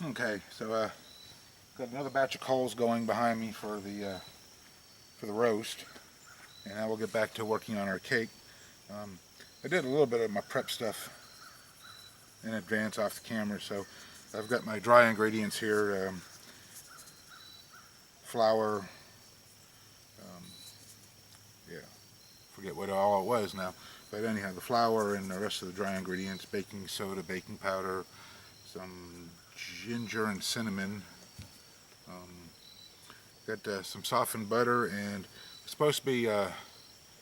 Okay, so got another batch of coals going behind me for the roast, and now we'll get back to working on our cake. I did a little bit of my prep stuff in advance off the camera, so I've got my dry ingredients here: flour. Yeah, forget what all it was now, but anyhow, the flour and the rest of the dry ingredients: baking soda, baking powder, some ginger and cinnamon. Got some softened butter, and it's supposed to be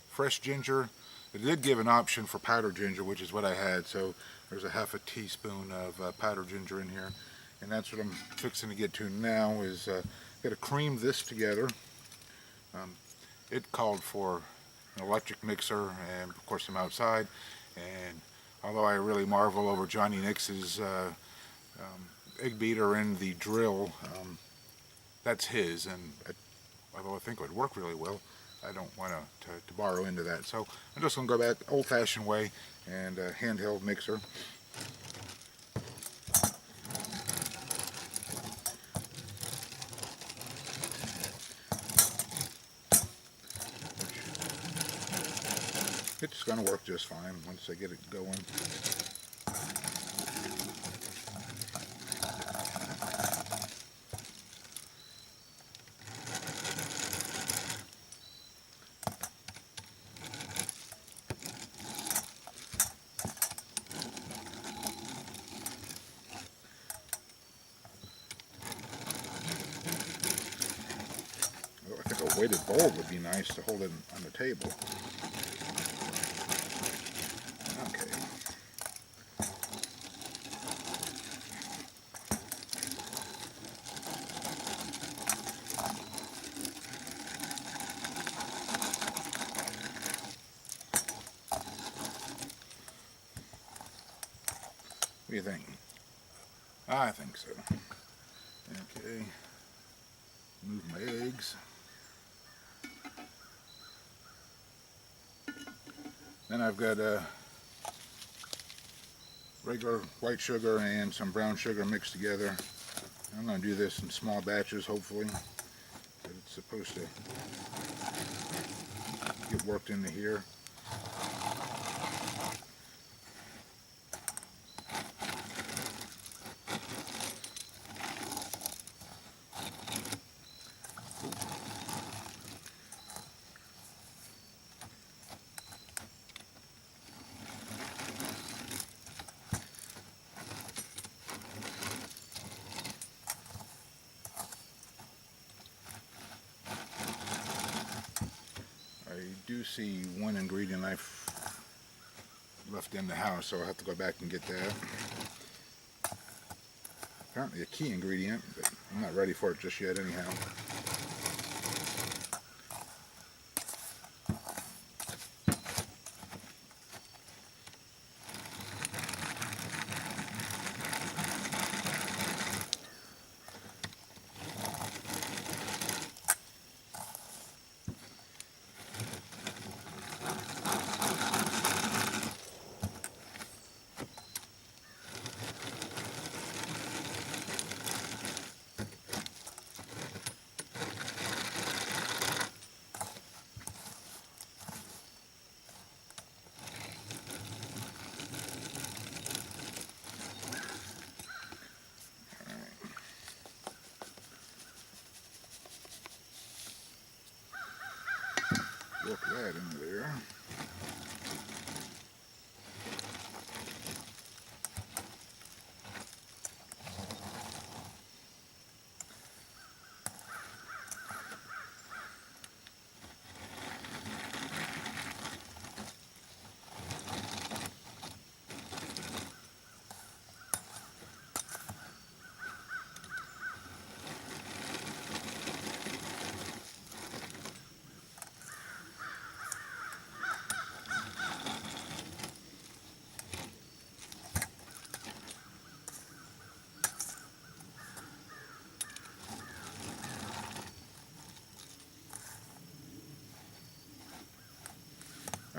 fresh ginger. It did give an option for powdered ginger, which is what I had, so there's a half a teaspoon of powdered ginger in here, and that's what I'm fixing to get to now. Is got to cream this together. Um, it called for an electric mixer, and of course I'm outside, and although I really marvel over Johnny Nix's egg beater in the drill, that's his, and although I think it would work really well, I don't want to borrow into that. So I'm just going to go back old-fashioned way and handheld mixer. It's going to work just fine once I get it going. I think a weighted bowl would be nice to hold it on the table. Okay. What do you think? I think so. Okay. Move my eggs. Then I've got regular white sugar and some brown sugar mixed together. I'm going to do this in small batches, hopefully, but it's supposed to get worked into here. I do see one ingredient I've left in the house, so I'll have to go back and get that. Apparently a key ingredient, but I'm not ready for it just yet anyhow. Work that into there.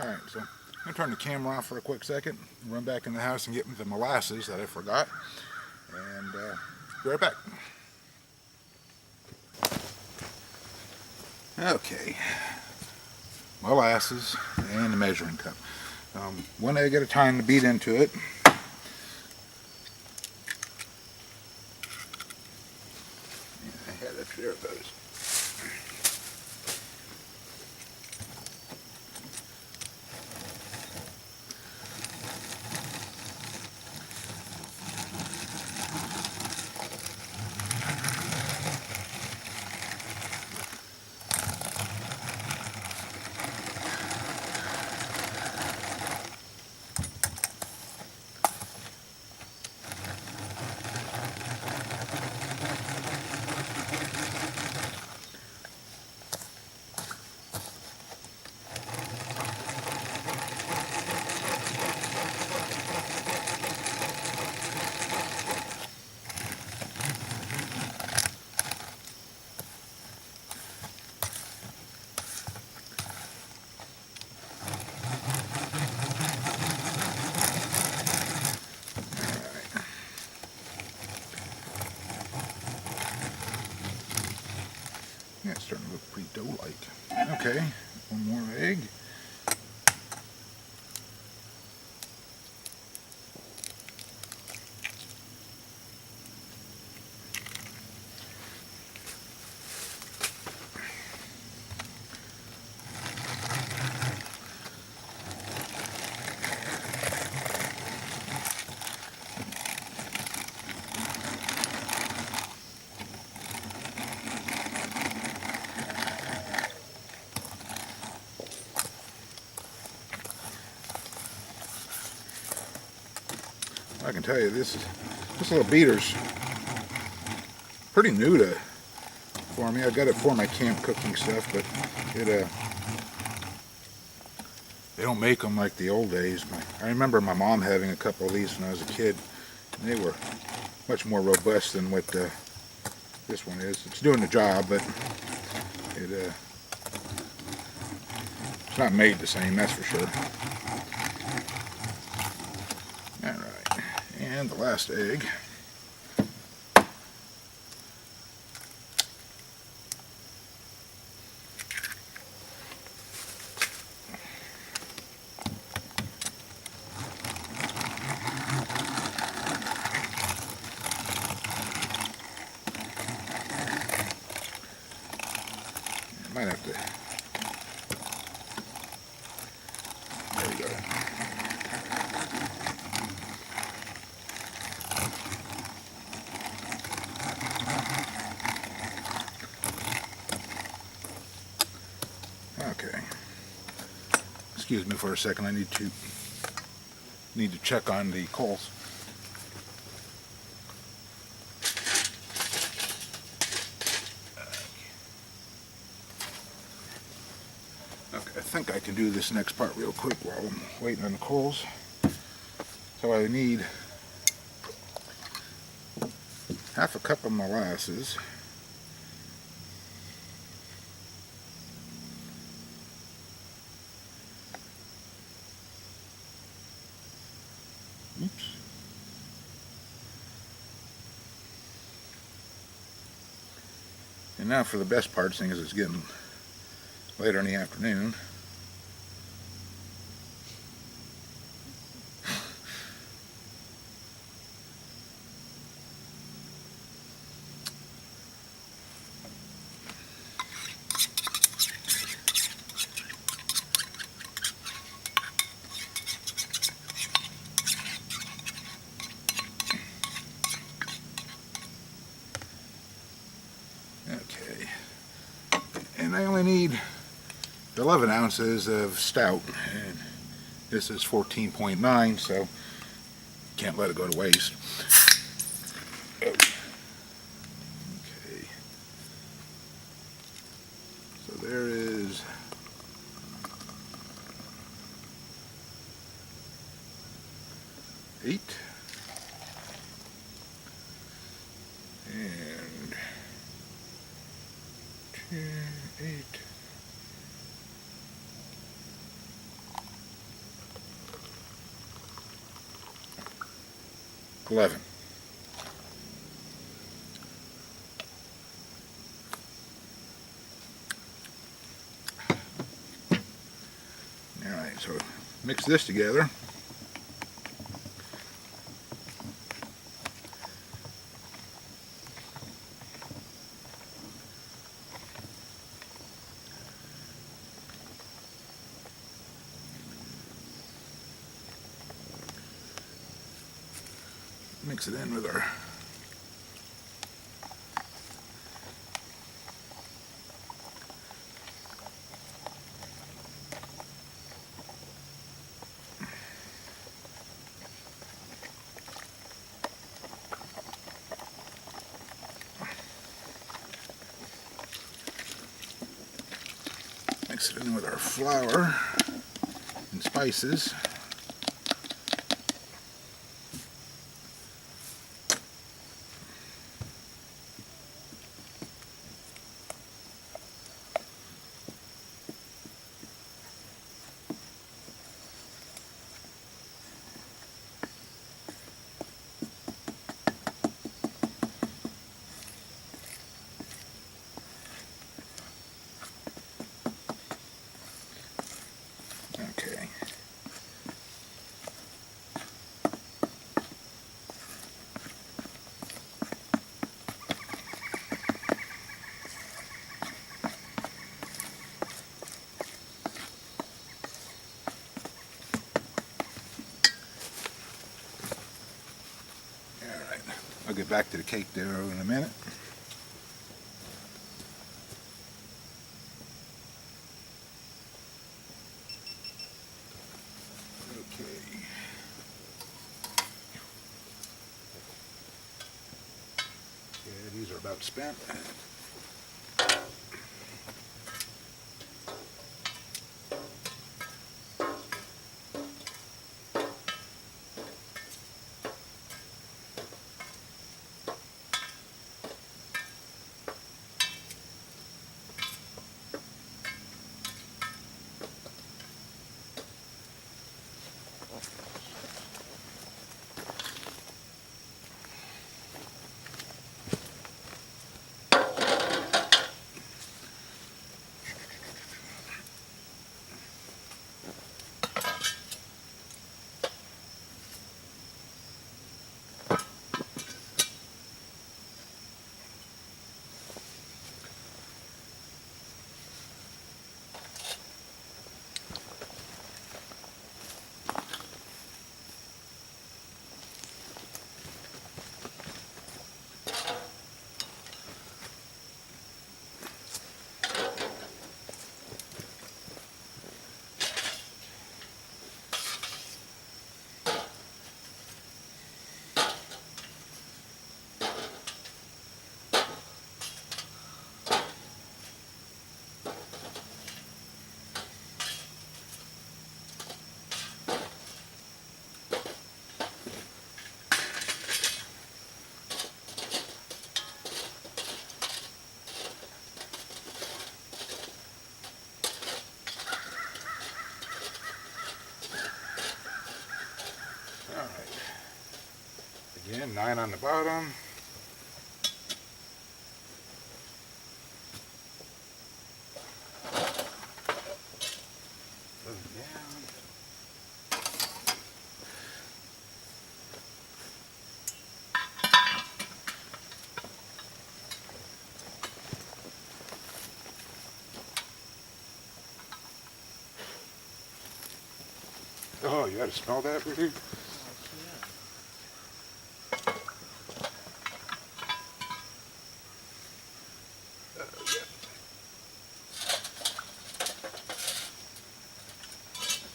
Alright, so I'm going to turn the camera off for a quick second, run back in the house and get the molasses that I forgot. And Be right back. Okay, molasses and the measuring cup. One egg at a time to beat into it. I had it, there it goes. Yeah, it's starting to look pretty dough-like. Okay, one more egg. I can tell you this little beater's pretty new for me. I got it for my camp cooking stuff, but they don't make them like the old days. I remember my mom having a couple of these when I was a kid, and they were much more robust than what this one is. It's doing the job, but it's not made the same, that's for sure. Alright, and the last egg. Might have to. There we go. Okay. Excuse me for a second. I need to check on the coals. I think I can do this next part real quick while I'm waiting on the coals. So I need half a cup of molasses, oops, and now for the best part, seeing as it's getting later in the afternoon. Okay, and I only need 11 ounces of stout, and this is 14.9, so can't let it go to waste. Okay, so there is 8 and 10, 8. 11. Mix this together. Mix it in with our mix it in with our flour and spices. Okay. Alright, I'll get back to the cake there in a minute. Okay. Yeah, these are about spent. Again, 9 on the bottom. Put it down. Oh, you gotta smell that, Rudy?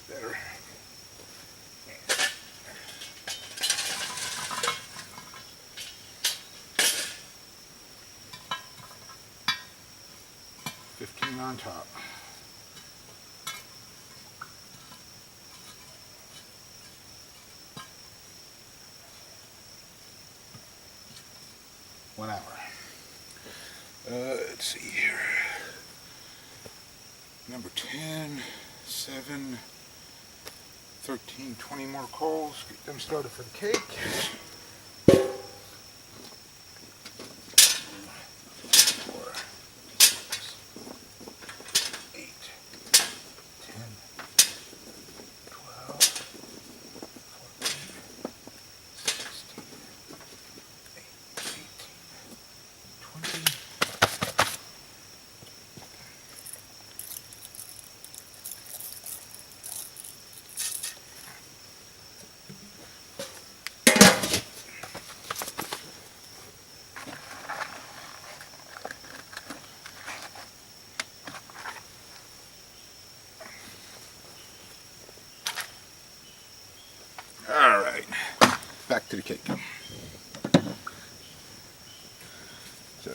Better. 15 on top. One hour. Let's see here. Number 10, 7, 13, 20 more coals. Get them started for the cake. 4, 6, 8, 10, 12, to the cake. So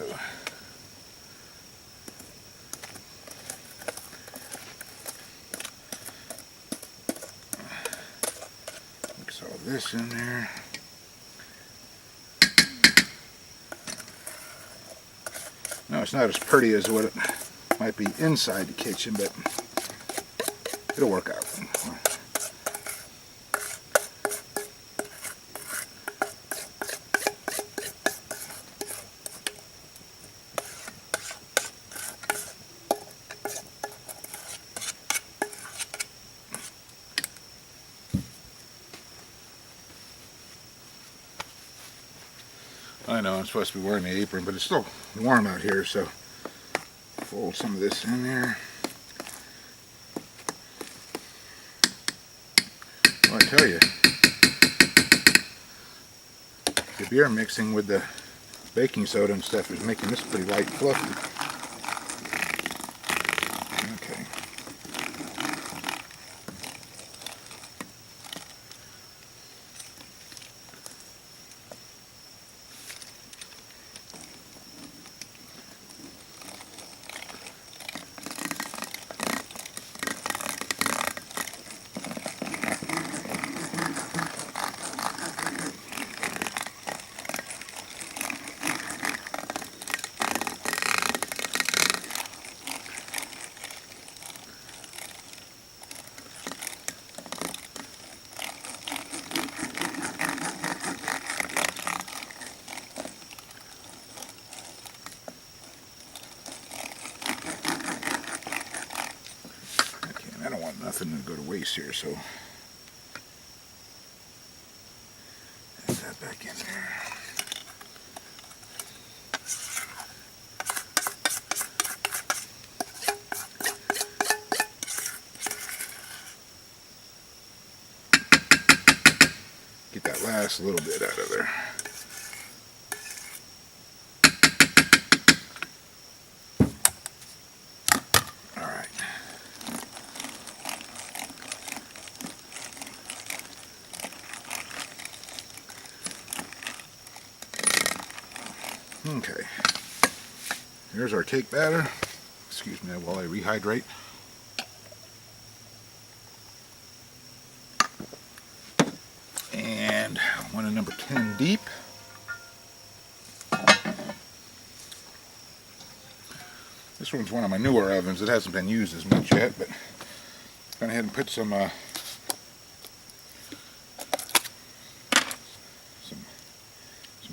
mix all this in there. Now it's not as pretty as what it might be inside the kitchen, but it'll work out. I know I'm supposed to be wearing the apron, but it's still warm out here, so fold some of this in there. Well, I tell you, the beer mixing with the baking soda and stuff is making this pretty light and fluffy. Okay. I don't want nothing to go to waste here, so add that back in there. Get that last little bit out of there. Okay, here's our cake batter. Excuse me while I rehydrate. And one of number 10 deep. This one's one of my newer ovens. It hasn't been used as much yet, but went ahead and put some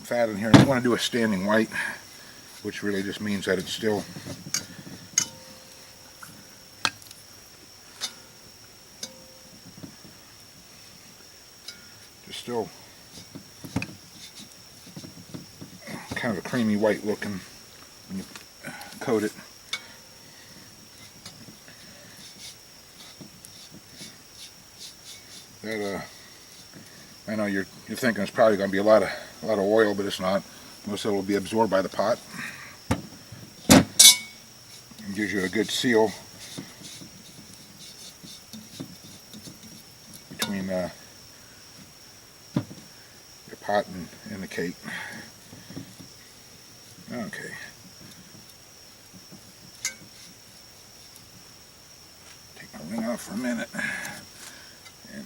fat in here. I want to do a standing white, which really just means that it's still kind of a creamy white looking when you coat it. That I know you're thinking it's probably going to be a lot of oil, but it's not. Most of it will be absorbed by the pot. It gives you a good seal between your pot and the cake. Okay. Take my ring off for a minute and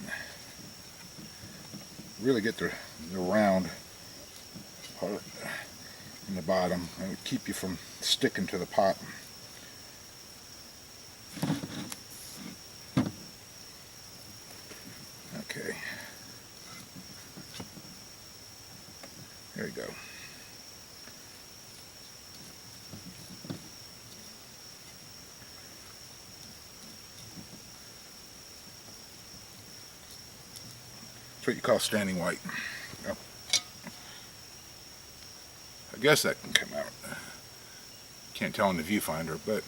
really get the round part in the bottom. It would keep you from sticking to the pot. Okay. There you go. That's what you call standing white. Yep. I guess that can come out. Can't tell in the viewfinder, but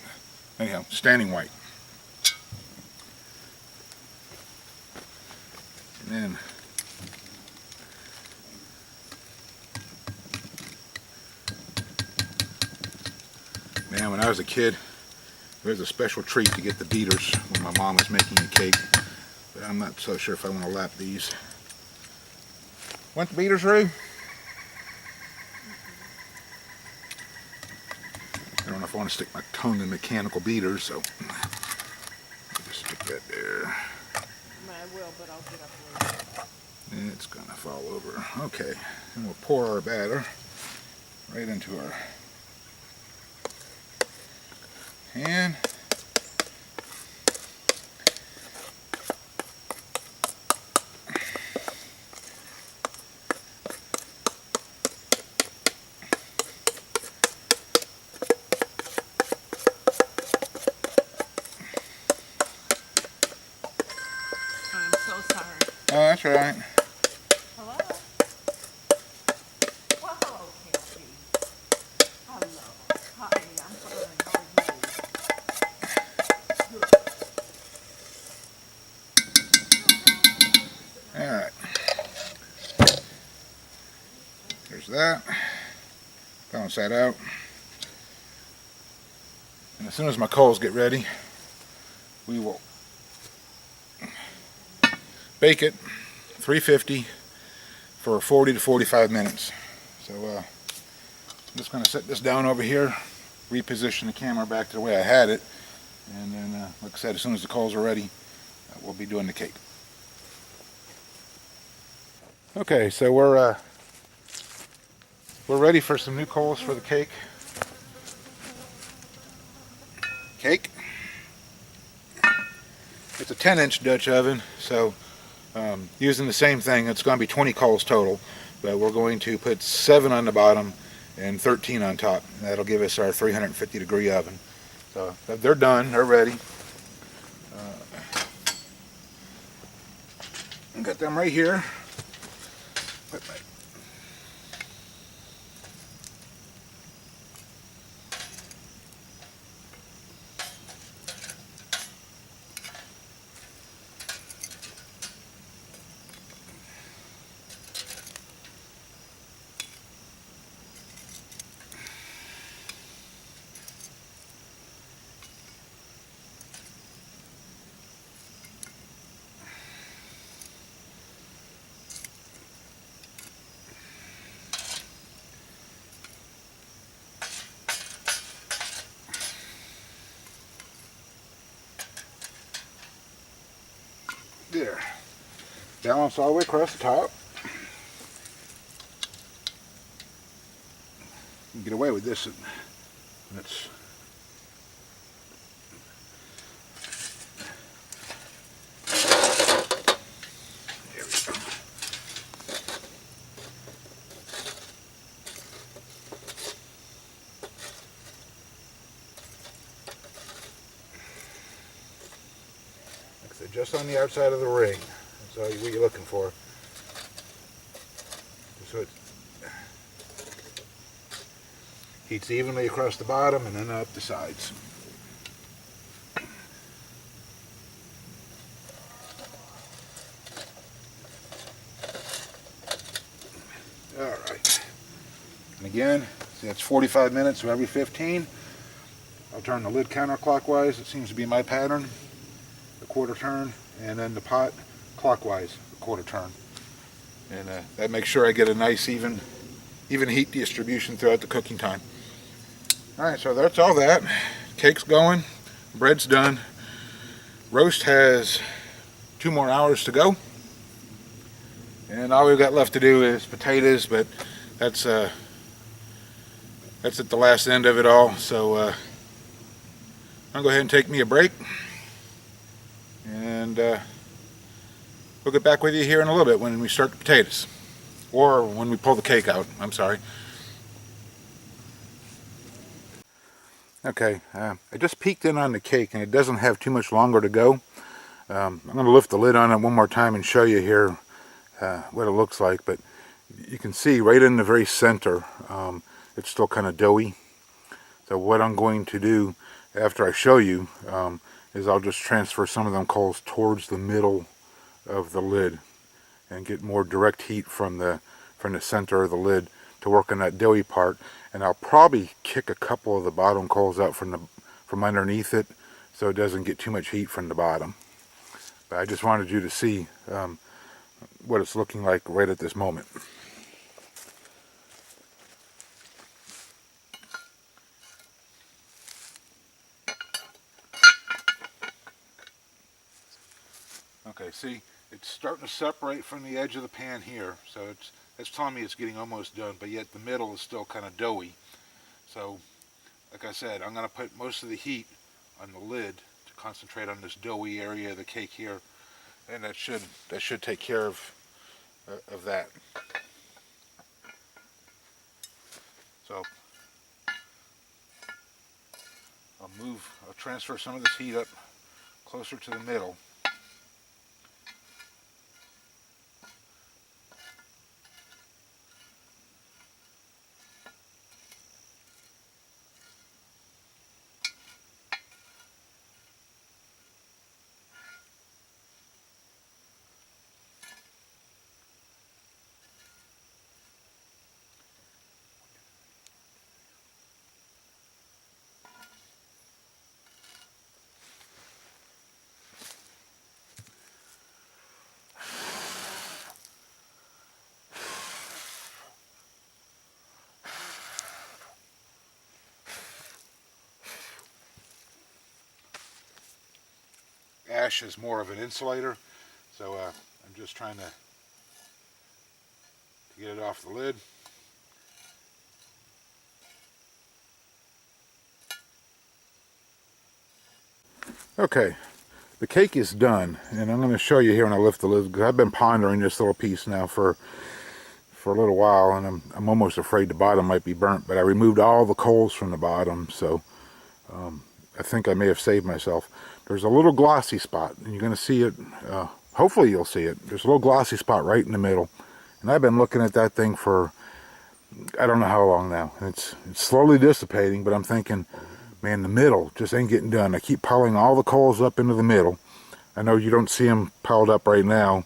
anyhow, standing white. And then man, when I was a kid, it was a special treat to get the beaters when my mom was making a cake. But I'm not so sure if I want to lap these. Want the beaters, Rue? I don't know if I want to stick my tongue in mechanical beaters, so I'll just stick that there. I will, but I'll get up later. It's going to fall over. Okay, and we'll pour our batter right into our pan. Oh, that's right. Hello? Well, hello, Kathy. Hello. Hi, I'm fine. How are you? Alright. There's that. Balance that out. And as soon as my coals get ready, we will bake it 350 for 40 to 45 minutes. So I'm just going to set this down over here, reposition the camera back to the way I had it, and then like I said, as soon as the coals are ready, we'll be doing the cake. Okay, so we're ready for some new coals for the cake. It's a 10-inch Dutch oven, so using the same thing, it's going to be 20 coals total, but we're going to put 7 on the bottom and 13 on top. That'll give us our 350 degree oven. So they're done, they're ready. Got them right here. There. Balance all the way across the top. You can get away with this. That's there we go. Like I said, just on the outside of the ring. That's all what you're looking for. So it heats evenly across the bottom and then up the sides. Alright. And again, see, that's 45 minutes, so every 15. I'll turn the lid counterclockwise. It seems to be my pattern. A quarter turn, and then the pot clockwise, a quarter turn. And that makes sure I get a nice even heat distribution throughout the cooking time. Alright, so that's all that. Cake's going, bread's done. Roast has 2 more hours to go. And all we've got left to do is potatoes, but that's at the last end of it all. So I'll go ahead and take me a break. And we'll get back with you here in a little bit when we start the potatoes. Or when we pull the cake out, I'm sorry. Okay, I just peeked in on the cake and it doesn't have too much longer to go. I'm going to lift the lid on it one more time and show you here what it looks like. But you can see right in the very center, it's still kind of doughy. So what I'm going to do after I show you is I'll just transfer some of them coals towards the middle of the lid and get more direct heat from the center of the lid to work on that doughy part. And I'll probably kick a couple of the bottom coals out from underneath it so it doesn't get too much heat from the bottom. But I just wanted you to see what it's looking like right at this moment. Okay, see, it's starting to separate from the edge of the pan here, so it's telling me it's getting almost done, but yet the middle is still kind of doughy. So, like I said, I'm going to put most of the heat on the lid to concentrate on this doughy area of the cake here, and that should take care of that. So I'll transfer some of this heat up closer to the middle. Ash is more of an insulator, so I'm just trying to get it off the lid. Okay, the cake is done, and I'm going to show you here when I lift the lid, because I've been pondering this little piece now for a little while, and I'm almost afraid the bottom might be burnt, but I removed all the coals from the bottom, so I think I may have saved myself. There's a little glossy spot, and you're going to see it, hopefully you'll see it. There's a little glossy spot right in the middle, and I've been looking at that thing for I don't know how long now. It's slowly dissipating, but I'm thinking, man, the middle just ain't getting done. I keep piling all the coals up into the middle. I know you don't see them piled up right now.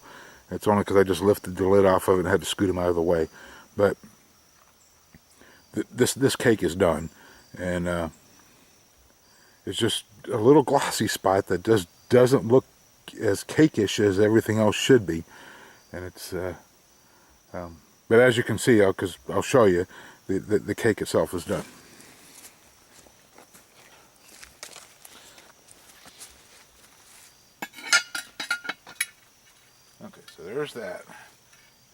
It's only because I just lifted the lid off of it and had to scoot them out of the way. But this cake is done, and it's just a little glossy spot that just doesn't look as cakeish as everything else should be. And it's but as you can see, because I'll show you, the cake itself is done. Okay, so there's that,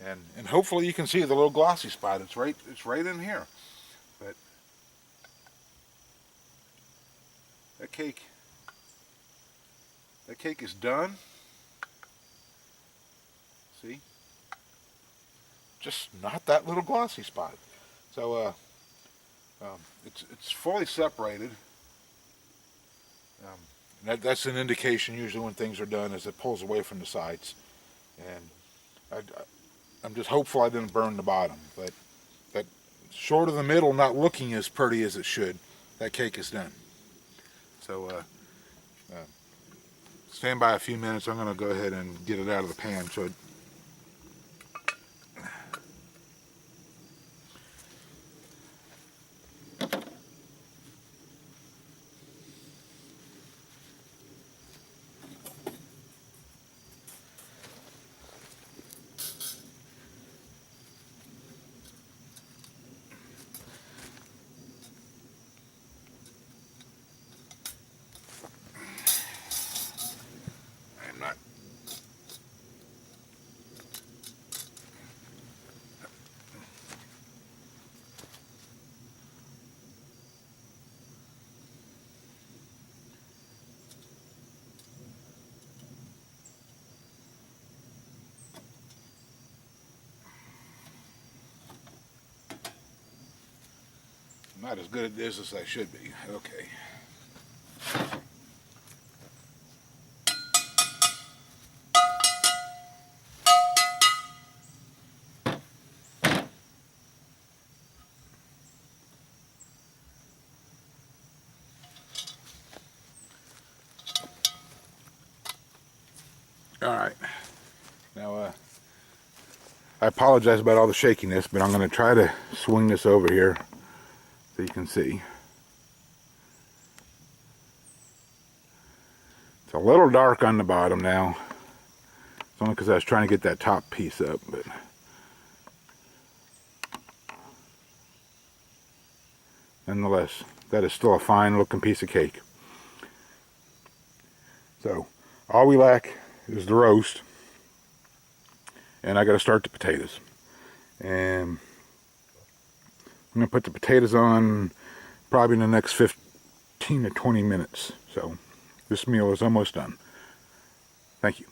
and hopefully you can see the little glossy spot. It's right in here. But that cake is done. See, just not that little glossy spot. So it's fully separated. That's an indication usually when things are done, as it pulls away from the sides. And I'm just hopeful I didn't burn the bottom. But short of the middle not looking as pretty as it should, that cake is done. So stand by a few minutes. I'm going to go ahead and get it out of the pan. So I'm not. Not as good at this as I should be. Okay. All right. Now, I apologize about all the shakiness, but I'm going to try to swing this over here so you can see. It's a little dark on the bottom now, It's only because I was trying to get that top piece up, but nonetheless, that is still a fine looking piece of cake. So all we lack is the roast, and I got to start the potatoes. And I'm going to put the potatoes on probably in the next 15 to 20 minutes. So this meal is almost done. Thank you.